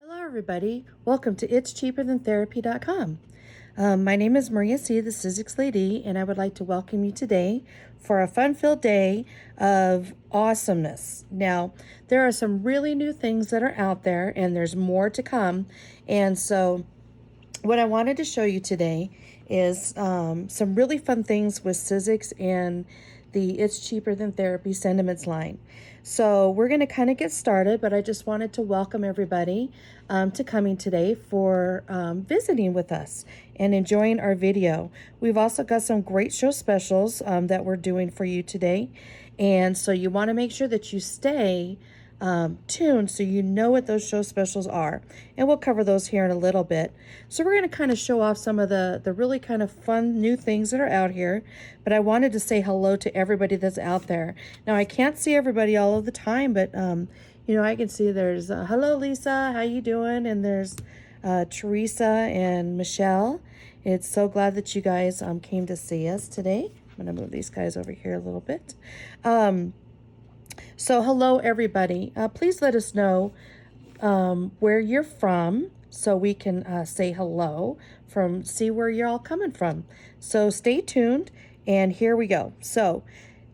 Hello everybody, welcome to 𝐒𝐒𝐁𝐄 My name is Maria C., the Sizzix lady, and I would like to welcome you today for a fun-filled day of awesomeness. Now, there are some really new things that are out there, and there's more to come, and so what I wanted to show you today is some really fun things with Sizzix and the 𝐒𝐒𝐁𝐄 SENDiments line. So we're going to kind of get started, but I just wanted to welcome everybody to coming today for visiting with us and enjoying our video. We've also got some great show specials that we're doing for you today. And so you want to make sure that you stay tuned so you know what those show specials are, and we'll cover those here in a little bit. So we're going to kind of show off some of the really kind of fun new things that are out here, but I wanted to say hello to everybody that's out there. Now I can't see everybody all of the time, but you know, I can see there's hello Lisa, how you doing? And there's Teresa and Michelle. It's so glad that you guys came to see us today. I'm going to move these guys over here a little bit. So hello everybody. Please let us know where you're from so we can say hello see where you're all coming from. So stay tuned, and here we go. So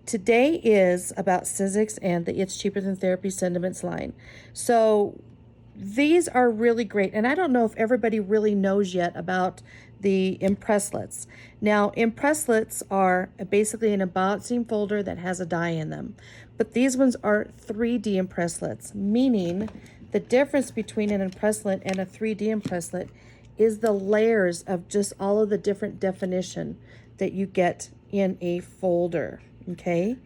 today is about Sizzix and the 𝐒𝐒𝐁𝐄 SENDiments line. So these are really great, and I don't know if everybody really knows yet about the impresslets. Now, impresslets are basically an embossing folder that has a die in them, but these ones are 3D impresslets, meaning the difference between an impresslet and a 3D impresslet is the layers of just all of the different definition that you get in a folder, okay?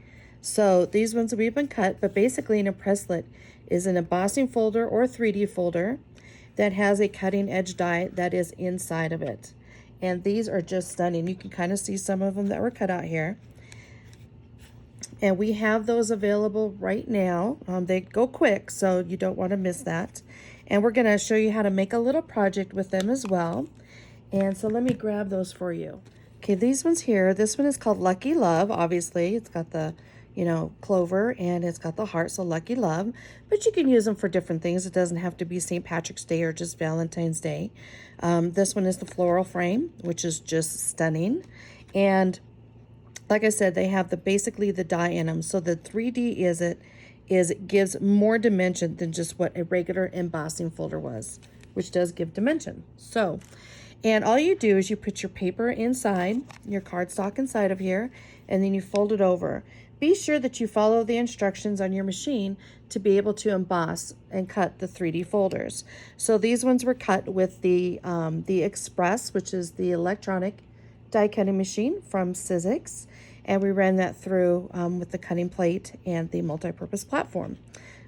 So these ones we've been cut, but basically an impresslet is an embossing folder or 3D folder that has a cutting edge die that is inside of it. And these are just stunning. You can kind of see some of them that were cut out here. And we have those available right now. They go quick, so you don't want to miss that. And we're going to show you how to make a little project with them as well. And so let me grab those for you. Okay, these ones here, this one is called Lucky Love, obviously. It's got the, you know, clover, and it's got the heart, so Lucky Love. But you can use them for different things. It doesn't have to be St. Patrick's Day or just Valentine's Day. This one is the Floral Frame, which is just stunning. And like I said, they have basically the die in them. So the 3D it gives more dimension than just what a regular embossing folder was, which does give dimension. So, and all you do is you put your paper inside, your cardstock inside of here, and then you fold it over. Be sure that you follow the instructions on your machine to be able to emboss and cut the 3D folders. So these ones were cut with the Express, which is the electronic die cutting machine from Sizzix, and we ran that through with the cutting plate and the multi-purpose platform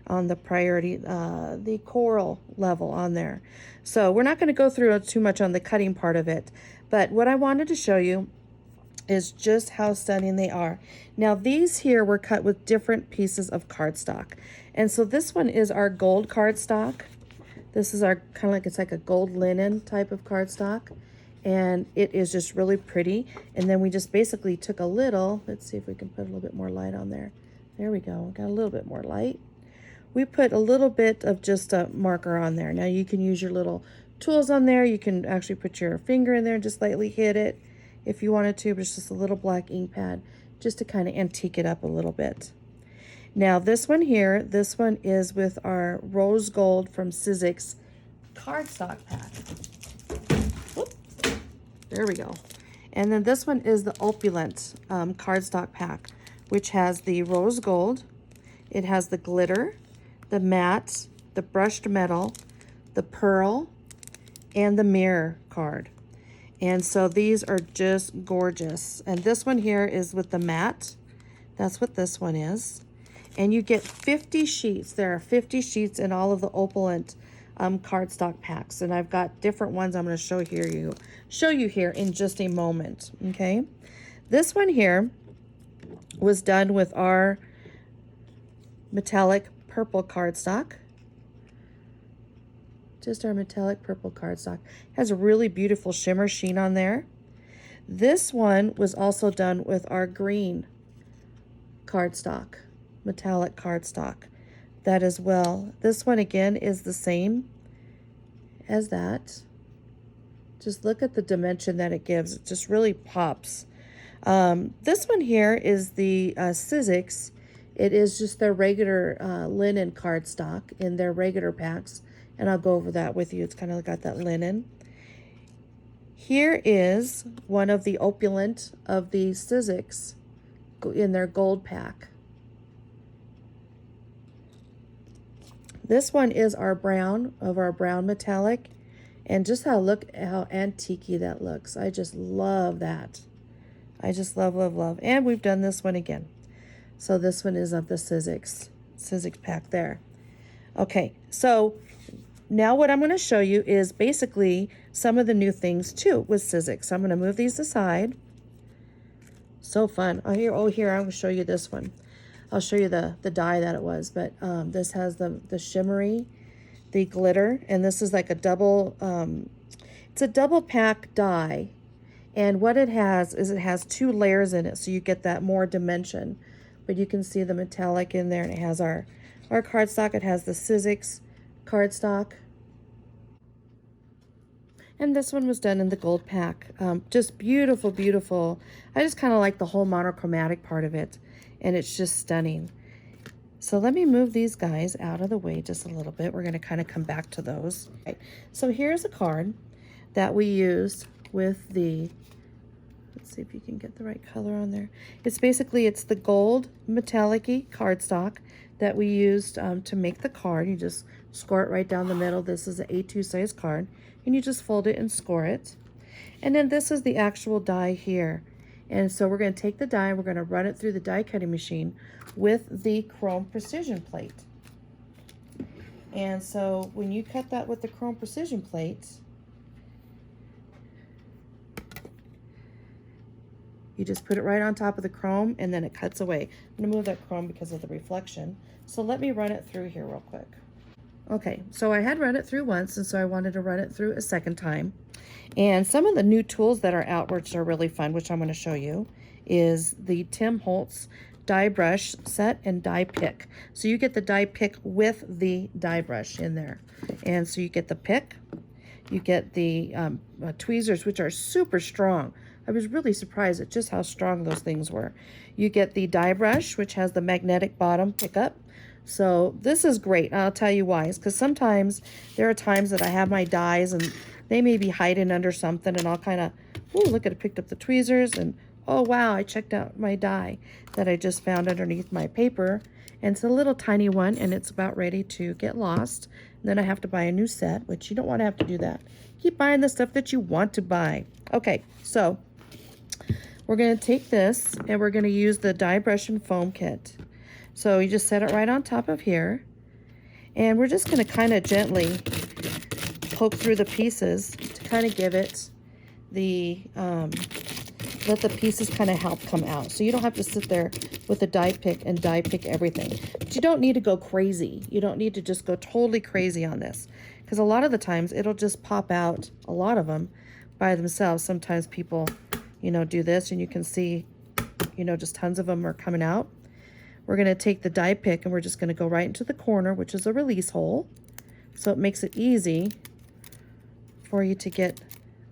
on the priority, the coral level on there. So we're not going to go through too much on the cutting part of it, but what I wanted to show you is just how stunning they are. Now these here were cut with different pieces of cardstock, and so this one is our gold cardstock. This is our kind of like, it's like a gold linen type of cardstock, and it is just really pretty. And then we just basically took a little, let's see if we can put a little bit more light on there. There we go, got a little bit more light. We put a little bit of just a marker on there. Now you can use your little tools on there. You can actually put your finger in there and just lightly hit it if you wanted to, but it's just a little black ink pad just to kind of antique it up a little bit. Now this one here, this one is with our rose gold from Sizzix cardstock pack. Whoop. There we go. And then this one is the Opulent cardstock pack, which has the rose gold. It has the glitter, the matte, the brushed metal, the pearl, and the mirror card. And so these are just gorgeous. And this one here is with the matte. That's what this one is. And you get 50 sheets. There are 50 sheets in all of the Opulent cardstock packs. And I've got different ones I'm going to show you here in just a moment. Okay. This one here was done with our metallic purple cardstock. Just our metallic purple cardstock. Has a really beautiful shimmer sheen on there. This one was also done with our green cardstock, metallic cardstock. That as well. This one again is the same as that. Just look at the dimension that it gives. It just really pops. This one here is the Sizzix. It is just their regular linen cardstock in their regular packs. And I'll go over that with you. It's kind of got that linen. Here is one of the Opulent of the Sizzix in their gold pack. This one is our brown, of our brown metallic. And just look how antique-y that looks. I just love that. I just love, love, love. And we've done this one again. So this one is of the Sizzix pack there. Okay, so now what I'm going to show you is basically some of the new things too with Sizzix. So I'm going to move these aside. So fun. Here, I'm going to show you this one. I'll show you the die that it was, but this has the shimmery, the glitter, and this is like a double, it's a double pack die. And what it has is it has 2 layers in it, so you get that more dimension. But you can see the metallic in there, and it has our cardstock. It has the Sizzix cardstock. And this one was done in the gold pack. Just beautiful, beautiful. I just kind of like the whole monochromatic part of it, and it's just stunning. So let me move these guys out of the way just a little bit. We're going to kind of come back to those. Okay. So here's a card that we used with the, let's see if you can get the right color on there. It's the gold metallic-y cardstock that we used to make the card. You just score it right down the middle. This is an A2 size card, and you just fold it and score it. And then this is the actual die here. And so we're going to take the die and we're going to run it through the die cutting machine with the chrome precision plate. And so when you cut that with the chrome precision plate, you just put it right on top of the chrome and then it cuts away. I'm going to move that chrome because of the reflection. So let me run it through here real quick. Okay, so I had run it through once, and so I wanted to run it through a second time. And some of the new tools that are out, which are really fun, which I'm going to show you, is the Holtz die brush set and die pick. So you get the die pick with the die brush in there. And so you get the pick, you get the tweezers, which are super strong. I was really surprised at just how strong those things were. You get the die brush, which has the magnetic bottom pickup. So this is great. I'll tell you why. It's because sometimes there are times that I have my dies and they may be hiding under something, and I'll kind of, oh, look at it, picked up the tweezers, and oh wow, I checked out my die that I just found underneath my paper, and it's a little tiny one, and it's about ready to get lost. And then I have to buy a new set, which you don't want to have to do that. Keep buying the stuff that you want to buy. Okay, so we're going to take this and we're going to use the die brush and foam kit. So you just set it right on top of here, and we're just going to kind of gently poke through the pieces to kind of give it the, let the pieces kind of help come out. So you don't have to sit there with a die pick and die pick everything. But you don't need to go crazy. You don't need to just go totally crazy on this, because a lot of the times it'll just pop out, a lot of them, by themselves. Sometimes people, you know, do this, and you can see, you know, just tons of them are coming out. We're going to take the die pick and we're just going to go right into the corner, which is a release hole. So it makes it easy for you to get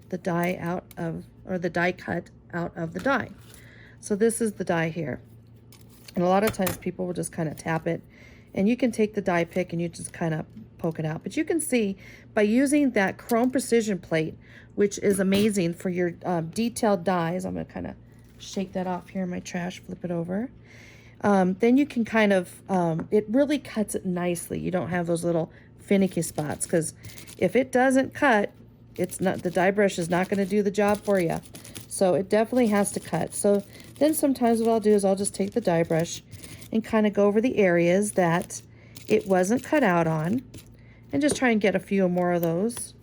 the die out of, or the die cut out of the die. So this is the die here. And a lot of times people will just kind of tap it, and you can take the die pick and you just kind of poke it out. But you can see by using that chrome precision plate, which is amazing for your detailed dies. I'm going to kind of shake that off here in my trash, flip it over. Then you can kind of, it really cuts it nicely. You don't have those little finicky spots, because if it doesn't cut, it's not, the die brush is not going to do the job for you. So it definitely has to cut. So then sometimes what I'll do is I'll just take the die brush and kind of go over the areas that it wasn't cut out on, and just try and get a few more of those.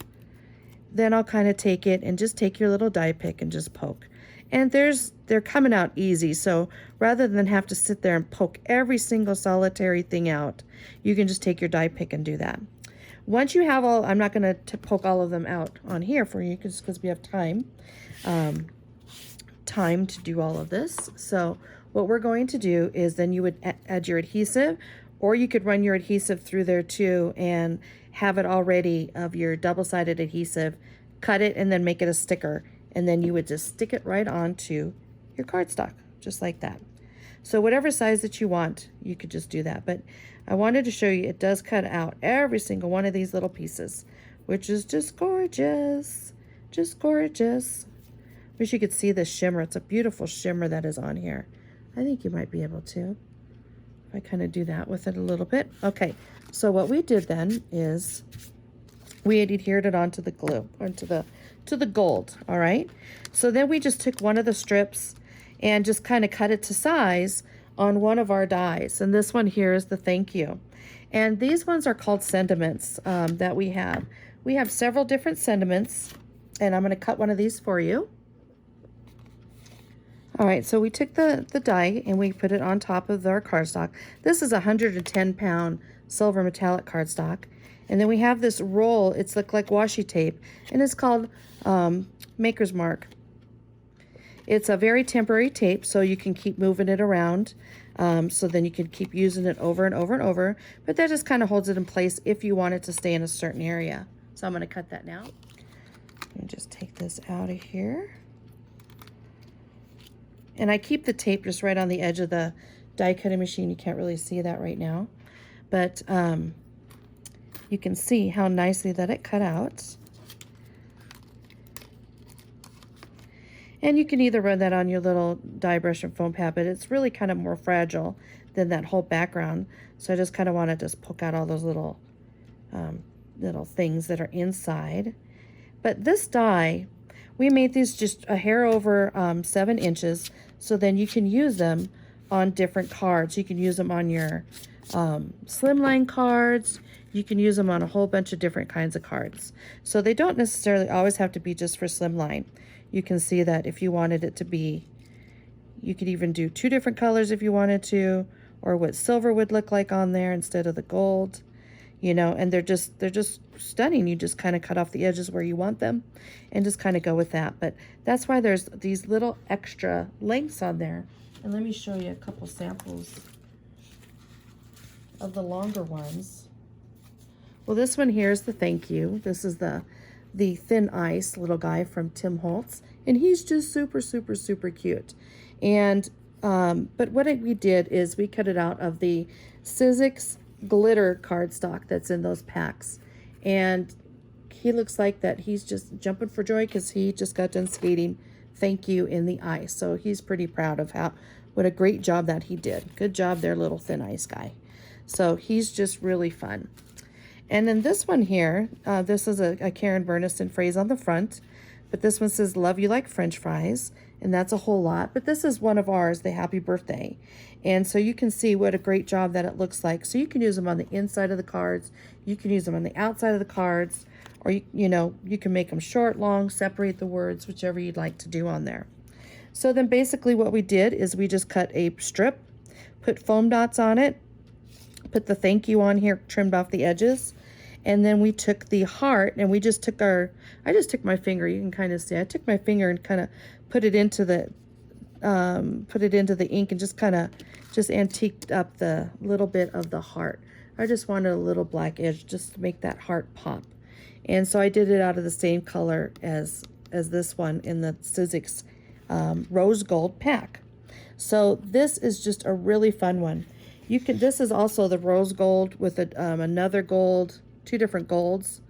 Then I'll kind of take it and just take your little die pick and just poke. And they're coming out easy. So rather than have to sit there and poke every single solitary thing out, you can just take your die pick and do that. Once you have all, I'm not going to poke all of them out on here for you because we have time to do all of this. So what we're going to do is then you would add your adhesive, or you could run your adhesive through there too and have it already of your double-sided adhesive, cut it and then make it a sticker. And then you would just stick it right onto your cardstock, just like that. So whatever size that you want, you could just do that. But I wanted to show you it does cut out every single one of these little pieces, which is just gorgeous. Just gorgeous. Wish you could see the shimmer. It's a beautiful shimmer that is on here. I think you might be able to. If I kind of do that with it a little bit. Okay, so what we did then is we had adhered it onto the glue, onto the gold, all right? So then we just took one of the strips and just kind of cut it to size on one of our dies. And this one here is the thank you. And these ones are called sentiments that we have. We have several different sentiments, and I'm going to cut one of these for you. All right, so we took the die and we put it on top of our cardstock. This is a 110-pound silver metallic cardstock. And then we have this roll, it's like washi tape, and it's called Maker's Mark. It's a very temporary tape, so you can keep moving it around. So then you can keep using it over and over and over. But that just kind of holds it in place if you want it to stay in a certain area. So I'm going to cut that now. Let me just take this out of here. And I keep the tape just right on the edge of the die cutting machine. You can't really see that right now. But you can see how nicely that it cut out. And you can either run that on your little die brush and foam pad, but it's really kind of more fragile than that whole background. So I just kind of want to just poke out all those little things that are inside. But this die, we made these just a hair over 7 inches, so then you can use them on different cards. You can use them on your slimline cards. You can use them on a whole bunch of different kinds of cards. So they don't necessarily always have to be just for slimline. You can see that if you wanted it to be, you could even do 2 different colors if you wanted to, or what silver would look like on there instead of the gold, you know, and they're just stunning. You just kind of cut off the edges where you want them and just kind of go with that. But that's why there's these little extra lengths on there. And let me show you a couple samples of the longer ones. Well, this one here is the thank you. This is the thin ice little guy from Tim Holtz, and he's just super, super, super cute. And but what we did is we cut it out of the Sizzix glitter cardstock that's in those packs, and he looks like that he's just jumping for joy because he just got done skating thank you in the ice. So he's pretty proud of what a great job that he did. Good job there, little thin ice guy. So he's just really fun. And then this one here, this is a Karen Bernison phrase on the front, but this one says, love you like French fries, and that's a whole lot. But this is one of ours, the happy birthday. And so you can see what a great job that it looks like. So you can use them on the inside of the cards, you can use them on the outside of the cards, or you know, you can make them short, long, separate the words, whichever you'd like to do on there. So then basically what we did is we just cut a strip, put foam dots on it, put the thank you on here, trimmed off the edges, and then we took the heart and we just took I just took my finger, you can kind of see, I took my finger and kind of put it into the ink and just kind of antiqued up the little bit of the heart. I just wanted a little black edge just to make that heart pop. And so I did it out of the same color as this one in the Sizzix rose gold pack. So this is just a really fun one. This is also the rose gold with another gold, 2 different golds,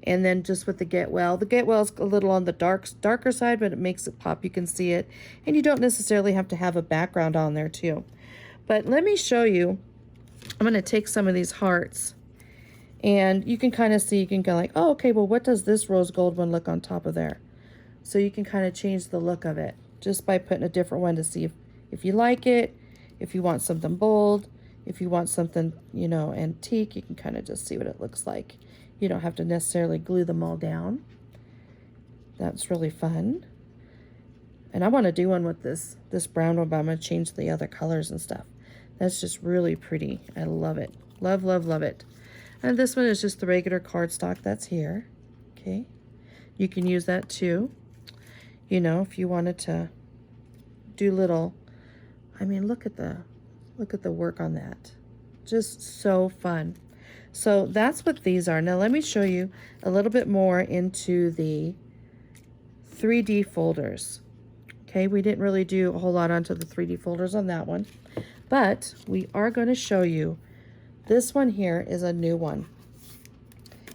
and then just with the Get Well. The Get Well is a little on the darker side, but it makes it pop. You can see it, and you don't necessarily have to have a background on there too. But let me show you. I'm going to take some of these hearts, and you can kind of see, you can go like, oh, okay, well, what does this rose gold one look on top of there? So you can kind of change the look of it just by putting a different one to see if you like it, if you want something bold. If you want something, you know, antique, you can kind of just see what it looks like. You don't have to necessarily glue them all down. That's really fun. And I want to do one with this brown one, but I'm going to change the other colors and stuff. That's just really pretty. I love it. Love, love, love it. And this one is just the regular cardstock that's here. Okay. You can use that too. You know, if you wanted to do little, I mean, look at the work on that. Just so fun. So that's what these are. Now let me show you a little bit more into the 3D folders. Okay, we didn't really do a whole lot onto the 3D folders on that one, but we are going to show you. This one here is a new one.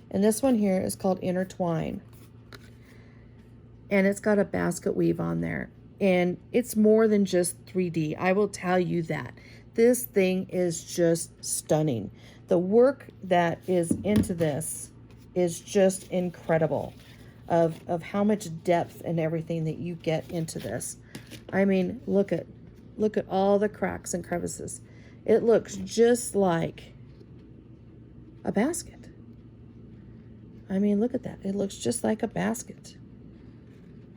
And this one here is called Intertwine. And it's got a basket weave on there. And it's more than just 3D. I will tell you that. This thing is just stunning. The work that is into this is just incredible of how much depth and everything that you get into this. I mean, look at all the cracks and crevices. It looks just like a basket. I mean, look at that. It looks just like a basket.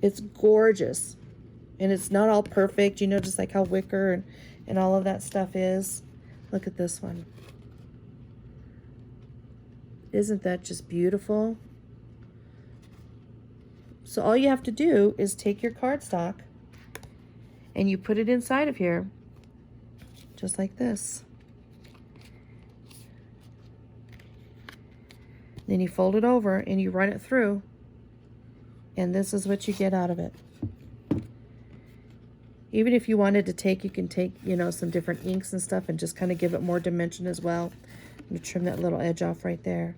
It's gorgeous. And it's not all perfect, you know, just like how wicker and all of that stuff is. Look at this one. Isn't that just beautiful? So all you have to do is take your cardstock and you put it inside of here, just like this. Then you fold it over and you run it through, and this is what you get out of it. Even if you wanted to take, you can take, you know, some different inks and stuff and just kind of give it more dimension as well. Let me trim that little edge off right there.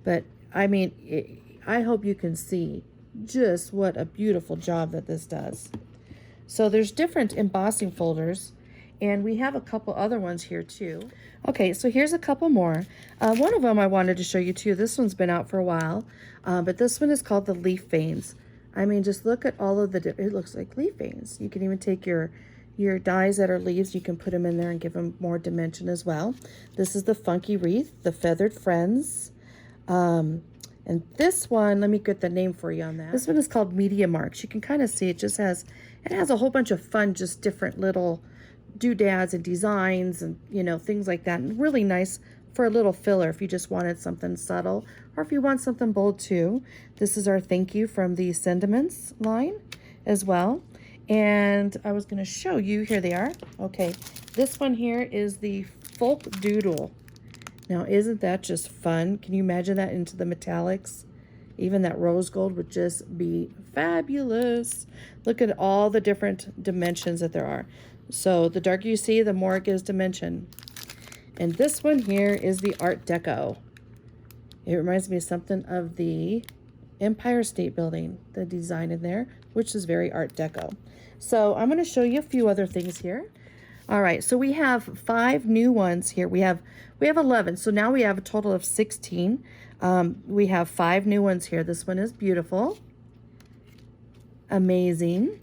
But I mean, I hope you can see just what a beautiful job that this does. So there's different embossing folders, and we have a couple other ones here too. Okay, so here's a couple more. One of them I wanted to show you too. This one's been out for a while, but this one is called the leaf veins. I mean, just look at all of the, it looks like leaf veins. You can even take your dies that are leaves, you can put them in there and give them more dimension as well. This is the funky wreath, the feathered friends. And this one, let me get the name for you on that. This one is called Media Marks. You can kind of see it just has, it has a whole bunch of fun, just different little doodads and designs and, you know, things like that. And really nice for a little filler if you just wanted something subtle or if you want something bold too. This is our thank you from the SENDiments line as well. And I was going to show you, here they are. Okay, this one here is the Folk Doodle. Now, isn't that just fun? Can you imagine that into the metallics? Even that rose gold would just be fabulous. Look at all the different dimensions that there are. So the darker you see, the more it gives dimension. And this one here is the Art Deco. It reminds me of something of the Empire State Building, the design in there, which is very Art Deco. So I'm going to show you a few other things here. All right, so we have 5 new ones here. We have 11, so now we have a total of 16. We have 5 new ones here. This one is beautiful, amazing.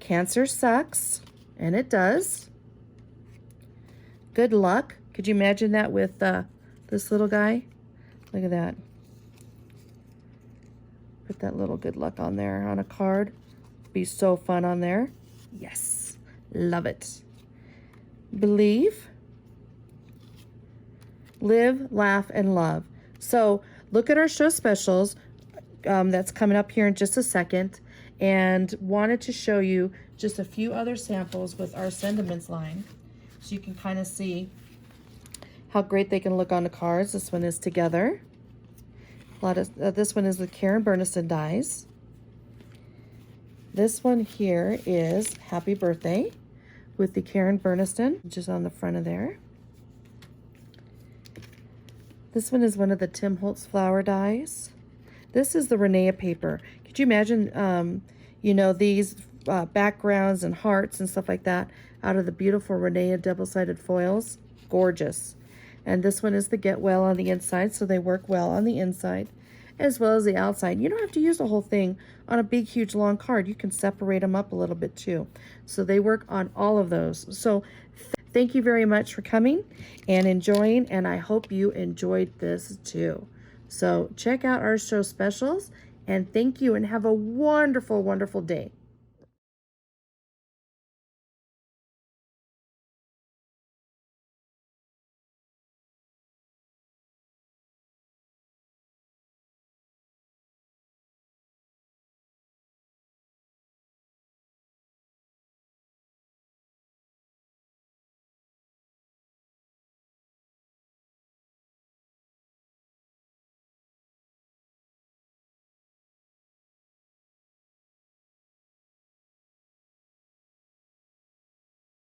Cancer sucks, and it does. Good luck. Could you imagine that with this little guy? Look at that. Put that little good luck on there on a card. Be so fun on there. Yes, love it. Believe, live, laugh, and love. So look at our show specials. That's coming up here in just a second. And wanted to show you just a few other samples with our SENDiments line. So you can kind of see how great they can look on the cards. This one is together. A lot of this one is the Karen Bernison dies. This one here is Happy Birthday with the Karen Bernison, which is on the front of there. This one is one of the Tim Holtz flower dies. This is the Renea paper. Could you imagine, you know, these backgrounds and hearts and stuff like that out of the beautiful Renea double-sided foils? Gorgeous. And this one is the Get Well on the inside, so they work well on the inside as well as the outside. You don't have to use the whole thing on a big, huge, long card. You can separate them up a little bit too. So they work on all of those. So thank you very much for coming and enjoying, and I hope you enjoyed this too. So check out our show specials, and thank you, and have a wonderful, wonderful day.